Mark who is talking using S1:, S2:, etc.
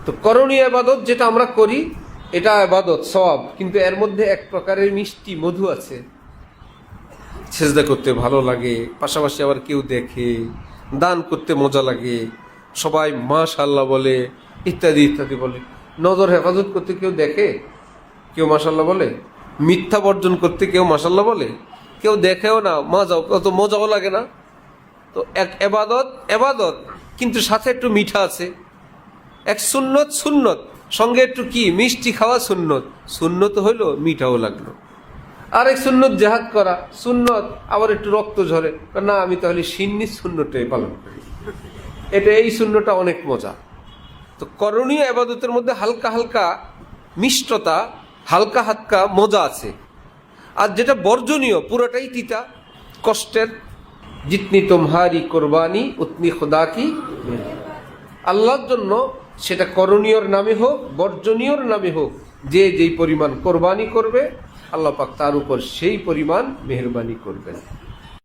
S1: তো করণীয় ইবাদত যেটা আমরা করি এটা ইবাদত সওয়াব, কিন্তু এর মধ্যে এক প্রকারের মিষ্টি মধু আছে। সেজদা করতে ভালো লাগে, পাশাপাশি আবার কেউ দেখে, দান করতে মজা লাগে, সবাই মাশাআল্লাহ বলে, ইত্যাদি ইত্যাদি বলে। নজর হেফাজত করতে কেউ দেখে, কেউ মাশাআল্লাহ বলে। মিথ্যা বর্জন করতে কেউ মাশাআল্লাহ বলে, কেউ দেখেও না, অত মজাও লাগে না। তো এক এবাদত এবাদত, কিন্তু সাথে একটু মিঠা আছে। এক সুন্নত সুন্নত, সঙ্গে একটু কি মিষ্টি খাওয়া সুন্নত, সুন্নত হইলো মিঠাও লাগলো। আরেক সুন্নত জেহাদ করা সুন্নত, আবার একটু রক্ত ঝরে, না আমি তাহলে সুন্নি সুন্নতটাই পালন করি, এটা এই সুন্নতটা অনেক মজা। তো করণীয় ইবাদতের মধ্যে হালকা হালকা মিষ্টতা, হালকা হালকা মজা আছে। আর যেটা বর্জনীয় পুরোটাই তিতা, কষ্টের। জিতনি তোমারি কোরবানি উতনি খুদা কি, আল্লাহর জন্য সেটা করণীয়র নামে হোক বর্জনীয়র নামে হোক, যে যেই পরিমাণ কোরবানি করবে আল্লাহ পাক তার উপর সেই পরিমাণ মেহেরবানি করবেন।